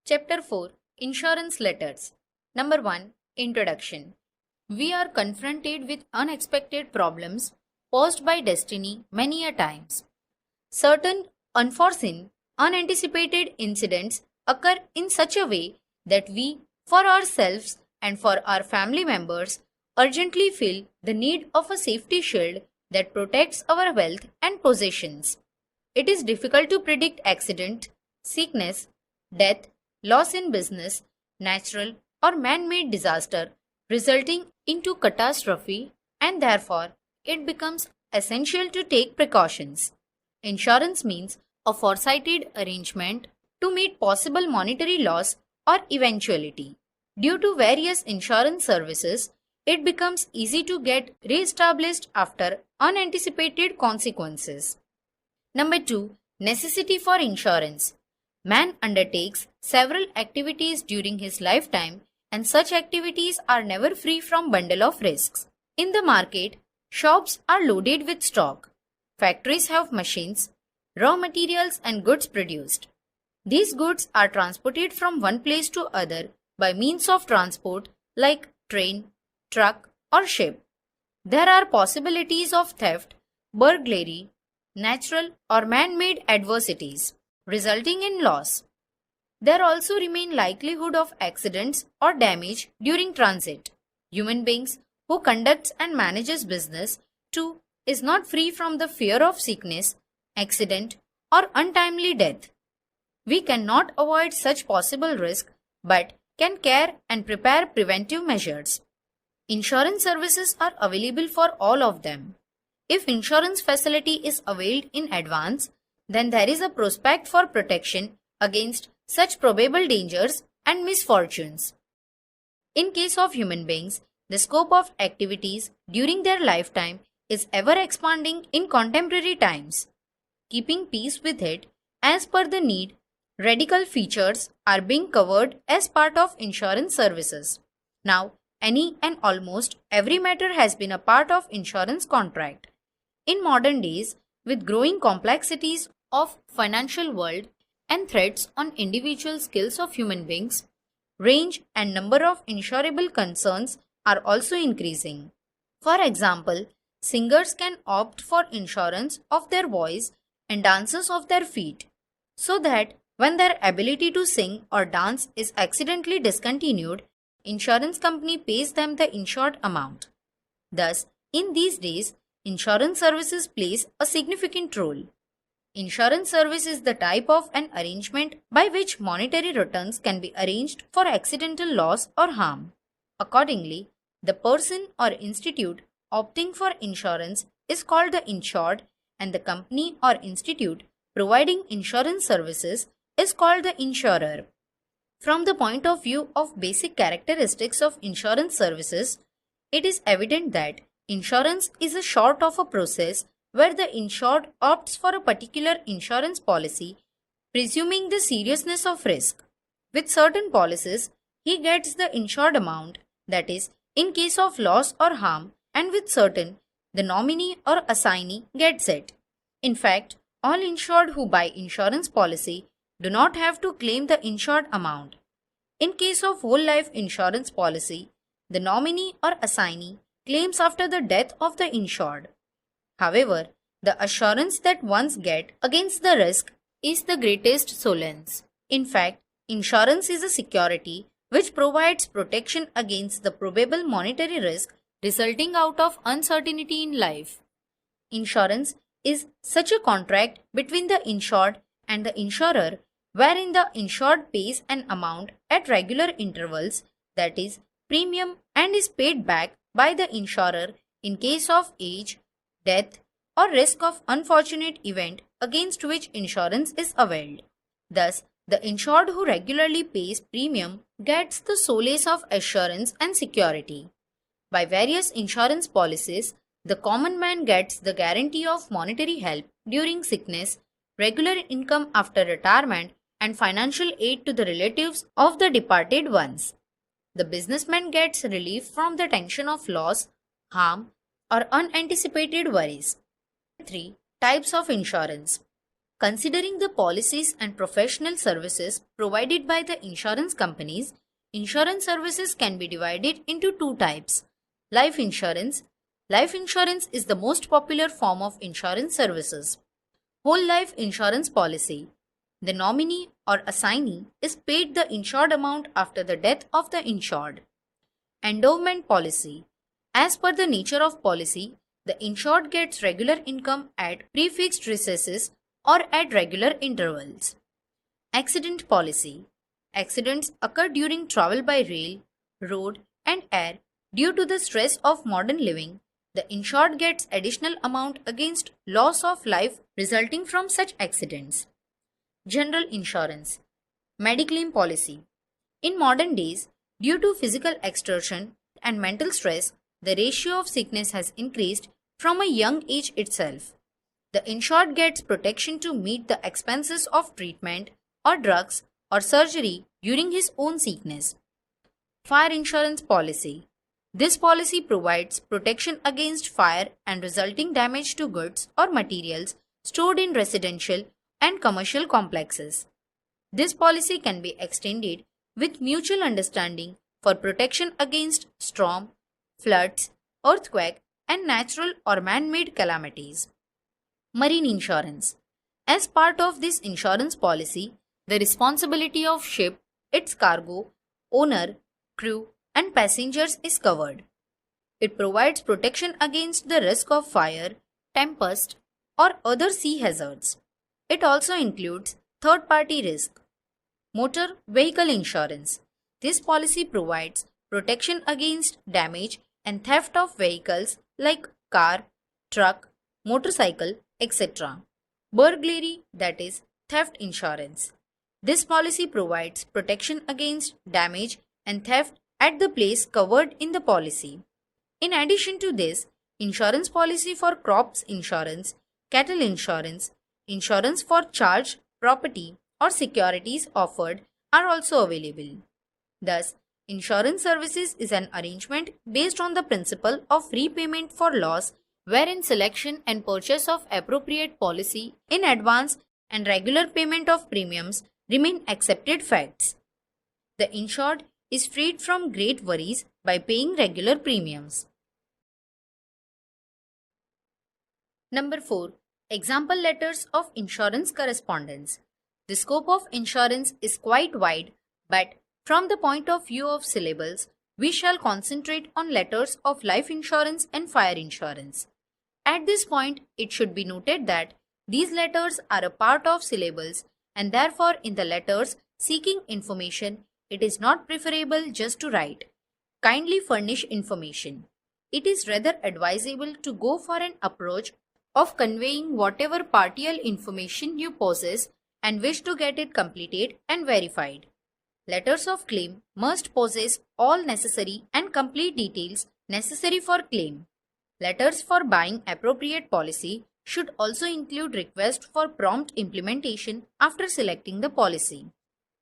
Chapter 4 Insurance Letters. Number 1 Introduction. We are confronted with unexpected problems posed by destiny many a times. Certain unforeseen, unanticipated incidents occur in such a way that we, for ourselves and for our family members, urgently feel the need of a safety shield that protects our wealth and possessions. It is difficult to predict accident, sickness, death, loss in business, natural or man-made disaster resulting into catastrophe, and therefore it becomes essential to take precautions. Insurance means a foresighted arrangement to meet possible monetary loss or eventuality. Due to various insurance services, it becomes easy to get re-established after unanticipated consequences. Number 2. Necessity for insurance. Man undertakes several activities during his lifetime, and such activities are never free from bundle of risks. In the market, shops are loaded with stock. Factories have machines, raw materials and goods produced. These goods are transported from one place to other by means of transport like train, truck or ship. There are possibilities of theft, burglary, natural or man-made adversities resulting in loss. There also remain likelihood of accidents or damage during transit. Human beings who conducts and manages business too is not free from the fear of sickness, accident or untimely death. We cannot avoid such possible risk but can care and prepare preventive measures. Insurance services are available for all of them. If insurance facility is availed in advance, then there is a prospect for protection against such probable dangers and misfortunes. In case of human beings, the scope of activities during their lifetime is ever expanding in contemporary times. Keeping pace with it, as per the need, radical features are being covered as part of insurance services. Now, any and almost every matter has been a part of insurance contract. In modern days, with growing complexities of financial world and threats on individual skills of human beings, range and number of insurable concerns are also increasing. For example, singers can opt for insurance of their voice and dancers of their feet, so that when their ability to sing or dance is accidentally discontinued, insurance company pays them the insured amount. Thus, in these days, insurance services plays a significant role. Insurance service is the type of an arrangement by which monetary returns can be arranged for accidental loss or harm. Accordingly, the person or institute opting for insurance is called the insured, and the company or institute providing insurance services is called the insurer. From the point of view of basic characteristics of insurance services, it is evident that insurance is a sort of a process where the insured opts for a particular insurance policy, presuming the seriousness of risk. With certain policies, he gets the insured amount, that is, in case of loss or harm, and with certain, the nominee or assignee gets it. In fact, all insured who buy insurance policy do not have to claim the insured amount. In case of whole life insurance policy, the nominee or assignee claims after the death of the insured. However, the assurance that one gets against the risk is the greatest solace. In fact, insurance is a security which provides protection against the probable monetary risk resulting out of uncertainty in life. Insurance is such a contract between the insured and the insurer wherein the insured pays an amount at regular intervals, that is, premium, and is paid back by the insurer in case of age, death, or risk of unfortunate event against which insurance is availed. Thus, the insured who regularly pays premium gets the solace of assurance and security. By various insurance policies, the common man gets the guarantee of monetary help during sickness, regular income after retirement, and financial aid to the relatives of the departed ones. The businessman gets relief from the tension of loss, harm, or unanticipated worries. 3. Types of insurance. Considering the policies and professional services provided by the insurance companies, insurance services can be divided into two types. Life insurance. Life insurance is the most popular form of insurance services. Whole life insurance policy. The nominee or assignee is paid the insured amount after the death of the insured. Endowment policy. As per the nature of policy, the insured gets regular income at prefixed recesses or at regular intervals. Accident policy. Accidents occur during travel by rail, road, and air due to the stress of modern living. The insured gets additional amount against loss of life resulting from such accidents. General insurance. Mediclaim policy. In modern days, due to physical exertion and mental stress, the ratio of sickness has increased from a young age itself. The insured gets protection to meet the expenses of treatment or drugs or surgery during his own sickness. Fire insurance policy. This policy provides protection against fire and resulting damage to goods or materials stored in residential and commercial complexes. This policy can be extended with mutual understanding for protection against storm, floods, earthquake, and natural or man-made calamities. Marine insurance. As part of this insurance policy, the responsibility of ship, its cargo, owner, crew, and passengers is covered. It provides protection against the risk of fire, tempest, or other sea hazards. It also includes third-party risk. Motor vehicle insurance. This policy provides protection against damage and theft of vehicles like car, truck, motorcycle, etc. Burglary, that is, theft insurance. This policy provides protection against damage and theft at the place covered in the policy. In addition to this, insurance policy for crops insurance, cattle insurance, insurance for charged property or securities offered are also available. Thus, insurance services is an arrangement based on the principle of repayment for loss, wherein selection and purchase of appropriate policy in advance and regular payment of premiums remain accepted facts. The insured is freed from great worries by paying regular premiums. Number 4. Example letters of insurance correspondence. The scope of insurance is quite wide, but from the point of view of syllables, we shall concentrate on letters of life insurance and fire insurance. At this point, it should be noted that these letters are a part of syllables, and therefore in the letters seeking information, it is not preferable just to write, "Kindly furnish information." It is rather advisable to go for an approach of conveying whatever partial information you possess and wish to get it completed and verified. Letters of claim must possess all necessary and complete details necessary for claim. Letters for buying appropriate policy should also include request for prompt implementation after selecting the policy.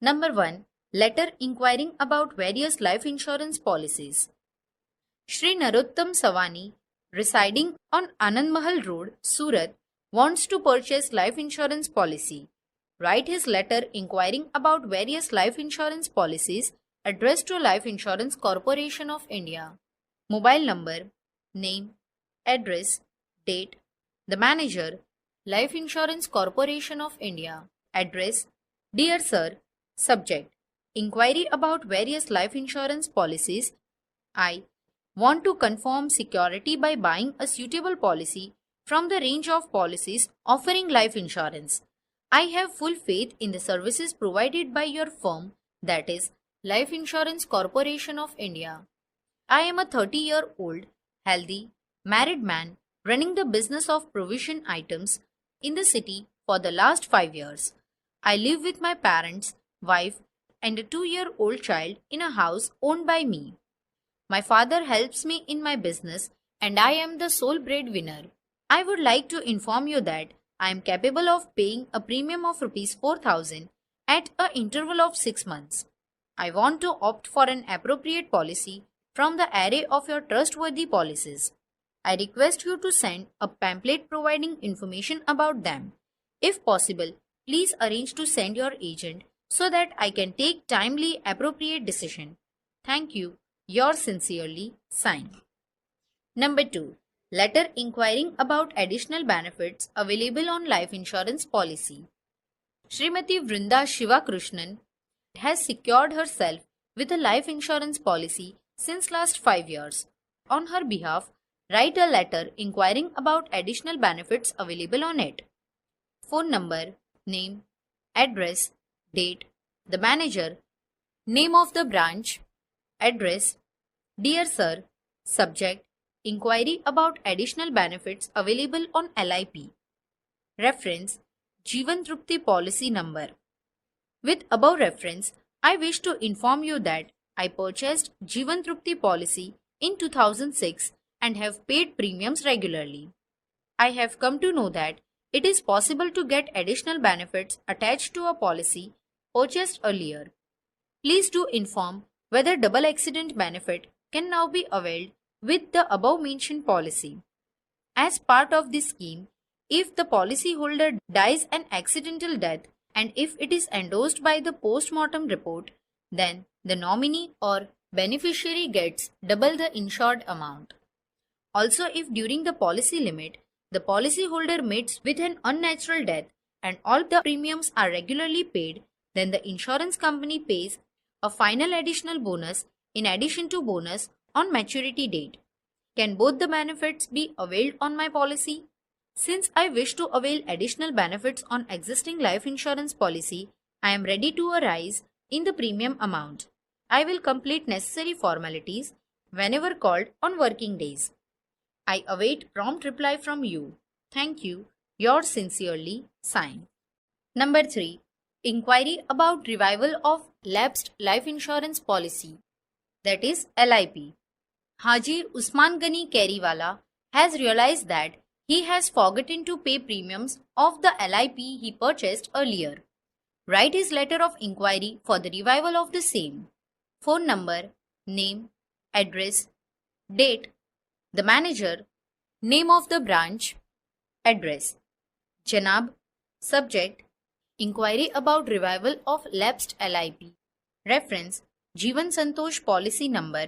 Number 1. Letter inquiring about various life insurance policies. Shri Narottam Savani, residing on Anand Mahal Road, Surat, wants to purchase life insurance policy. Write his letter inquiring about various life insurance policies addressed to Life Insurance Corporation of India. Mobile number, name, address, date, the manager, Life Insurance Corporation of India. Address, Dear Sir, subject, inquiry about various life insurance policies. I want to confirm security by buying a suitable policy from the range of policies offering life insurance. I have full faith in the services provided by your firm, that is, Life Insurance Corporation of India. I am a 30-year-old, healthy, married man running the business of provision items in the city for the last 5 years. I live with my parents, wife, and a 2-year-old child in a house owned by me. My father helps me in my business and I am the sole breadwinner. I would like to inform you that I am capable of paying a premium of Rs 4,000 at an interval of 6 months. I want to opt for an appropriate policy from the array of your trustworthy policies. I request you to send a pamphlet providing information about them. If possible, please arrange to send your agent so that I can take timely appropriate decision. Thank you. Yours sincerely, sign. Number 2. Letter inquiring about additional benefits available on life insurance policy. Srimati Vrinda Shivakrishnan has secured herself with a life insurance policy since last 5 years. On her behalf, write a letter inquiring about additional benefits available on it. Phone number, name, address, date, the manager, name of the branch, address, dear sir, subject, inquiry about additional benefits available on LIP. Reference, Jeevan Trupti policy number. With above reference, I wish to inform you that I purchased Jeevan Trupti policy in 2006 and have paid premiums regularly. I have come to know that it is possible to get additional benefits attached to a policy purchased earlier. Please do inform whether double accident benefit can now be availed with the above mentioned policy. As part of this scheme, if the policyholder dies an accidental death and if it is endorsed by the post-mortem report, then the nominee or beneficiary gets double the insured amount. Also, if during the policy limit, the policyholder meets with an unnatural death and all the premiums are regularly paid, then the insurance company pays a final additional bonus in addition to bonus on maturity date. Can both the benefits be availed on my policy? Since I wish to avail additional benefits on existing life insurance policy, I am ready to a rise in the premium amount. I will complete necessary formalities whenever called on working days. I await prompt reply from you. Thank you. Yours sincerely, sign. Number 3. Inquiry about revival of lapsed life insurance policy, that is LIP. Haji Usman Gani Keriwala has realized that he has forgotten to pay premiums of the LIP he purchased earlier. Write his letter of inquiry for the revival of the same. Phone number, name, address, date, the manager, name of the branch, address. Janab, subject, inquiry about revival of lapsed LIP. Reference, Jeevan Santosh policy number.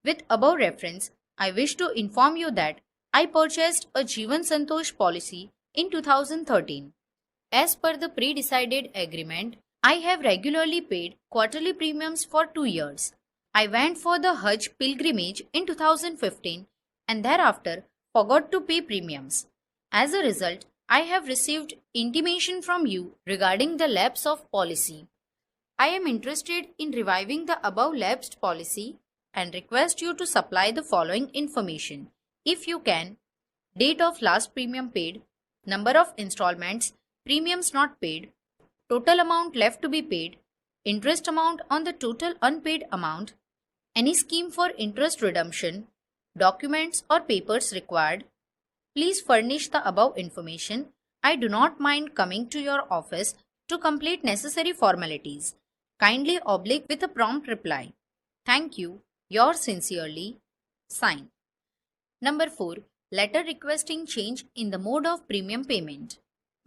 With above reference, I wish to inform you that I purchased a Jeevan Santosh policy in 2013. As per the pre-decided agreement, I have regularly paid quarterly premiums for 2 years. I went for the Hajj pilgrimage in 2015 and thereafter forgot to pay premiums. As a result, I have received intimation from you regarding the lapse of policy. I am interested in reviving the above lapsed policy and request you to supply the following information. If you can, date of last premium paid, number of installments, premiums not paid, total amount left to be paid, interest amount on the total unpaid amount, any scheme for interest redemption, documents or papers required. Please furnish the above information. I do not mind coming to your office to complete necessary formalities. Kindly oblige with a prompt reply. Thank you. Yours sincerely, sign. Number 4. Letter requesting change in the mode of premium payment.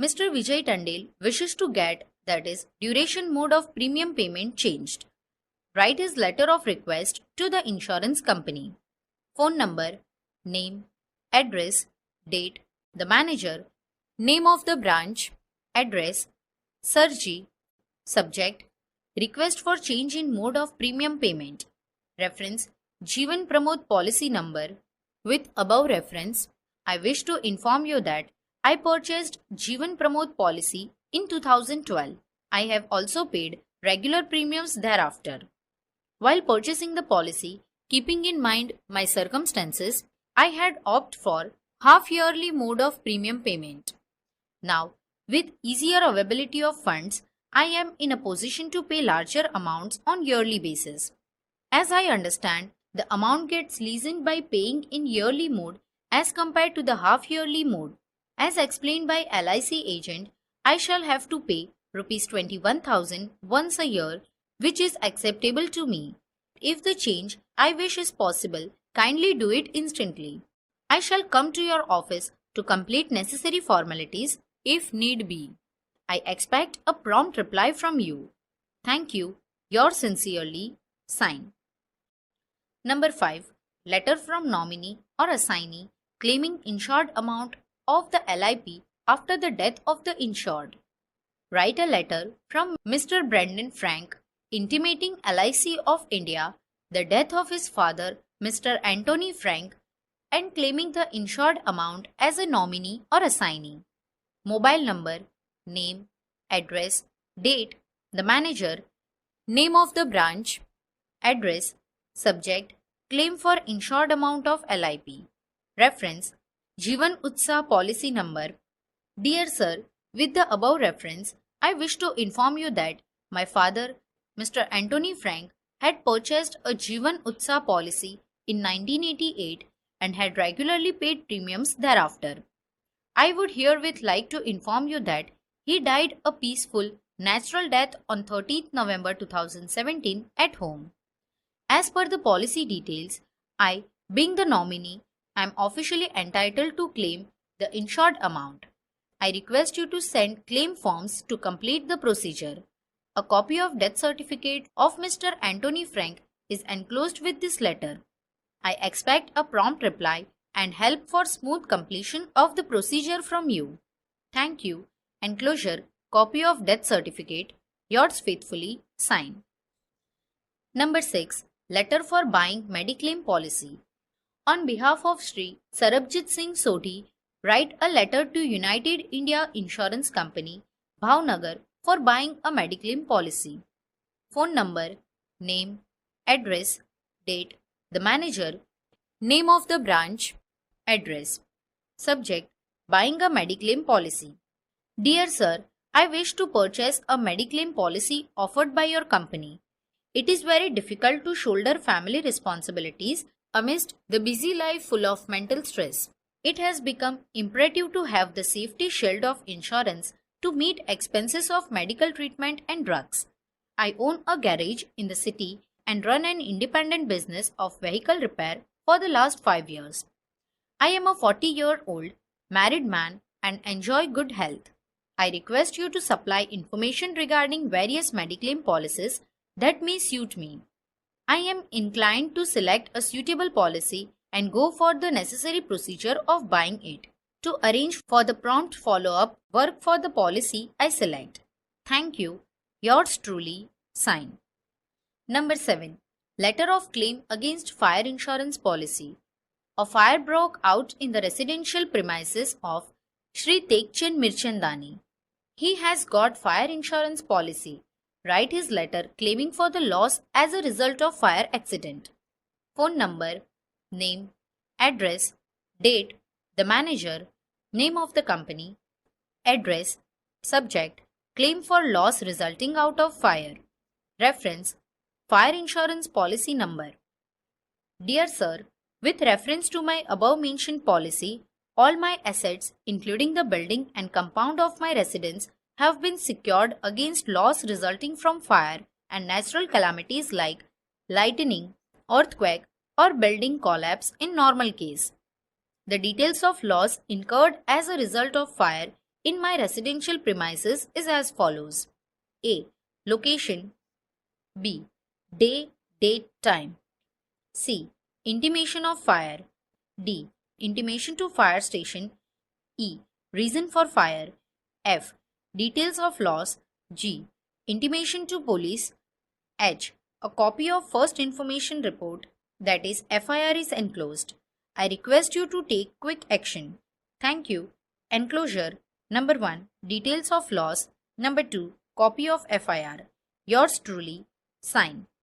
Mr. Vijay Tandel wishes to get, that is, duration mode of premium payment changed. Write his letter of request to the insurance company. Phone number, name, address, date, the manager, name of the branch, address, Sarji, subject, request for change in mode of premium payment. Reference, Jeevan Pramod policy number. With above reference, I wish to inform you that I purchased Jeevan Pramod policy in 2012. I have also paid regular premiums thereafter. While purchasing the policy, keeping in mind my circumstances, I had opted for half-yearly mode of premium payment. Now, with easier availability of funds, I am in a position to pay larger amounts on yearly basis. As I understand, the amount gets lessened by paying in yearly mode as compared to the half-yearly mode. As explained by LIC agent, I shall have to pay ₹21,000 once a year, which is acceptable to me. If the change I wish is possible, kindly do it instantly. I shall come to your office to complete necessary formalities if need be. I expect a prompt reply from you. Thank you. Yours sincerely, sign. Number 5. Letter from nominee or assignee claiming insured amount of the LIP after the death of the insured. Write a letter from Mr. Brendan Frank intimating LIC of India the death of his father, Mr. Anthony Frank, and claiming the insured amount as a nominee or assignee. Mobile number, name, address, date, the manager, name of the branch, address, subject, claim for insured amount of LIP. Reference, Jeevan Utsav policy number. Dear Sir, with the above reference, I wish to inform you that my father, Mr. Anthony Frank, had purchased a Jeevan Utsav policy in 1988 and had regularly paid premiums thereafter. I would herewith like to inform you that he died a peaceful, natural death on 30th November 2017 at home. As per the policy details, I, being the nominee, am officially entitled to claim the insured amount. I request you to send claim forms to complete the procedure. A copy of death certificate of Mr. Anthony Frank is enclosed with this letter. I expect a prompt reply and help for smooth completion of the procedure from you. Thank you. Enclosure, copy of death certificate. Yours faithfully, sign. Number 6. Letter for buying Mediclaim policy. On behalf of Sri Sarabjit Singh Sodhi, write a letter to United India Insurance Company, Bhavnagar, for buying a Mediclaim policy. Phone number, name, address, date, the manager, name of the branch, address. Subject, buying a Mediclaim policy. Dear Sir, I wish to purchase a Mediclaim policy offered by your company. It is very difficult to shoulder family responsibilities amidst the busy life full of mental stress. It has become imperative to have the safety shield of insurance to meet expenses of medical treatment and drugs. I own a garage in the city and run an independent business of vehicle repair for the last 5 years. I am a 40-year-old married man and enjoy good health. I request you to supply information regarding various Mediclaim policies that may suit me. I am inclined to select a suitable policy and go for the necessary procedure of buying it. To arrange for the prompt follow-up work for the policy I select. Thank you. Yours truly, sign. Number 7. Letter of claim against fire insurance policy. A fire broke out in the residential premises of Shri Tekchen Mirchandani. He has got fire insurance policy. Write his letter claiming for the loss as a result of fire accident. Phone number, name, address, date, the manager, name of the company, address, subject, claim for loss resulting out of fire. Reference, fire insurance policy number. Dear Sir, with reference to my above mentioned policy, all my assets, including the building and compound of my residence, have been secured against loss resulting from fire and natural calamities like lightning, earthquake, or building collapse in normal case. The details of loss incurred as a result of fire in my residential premises is as follows. A. Location. B. Day, date, time. C. Intimation of fire. D. Intimation to fire station. E. Reason for fire. F. Details of loss. G. Intimation to police. H. A copy of first information report, that is FIR, is enclosed. I request you to take quick action. Thank you. Enclosure. Number 1. Details of loss. Number 2. Copy of FIR. Yours truly, sign.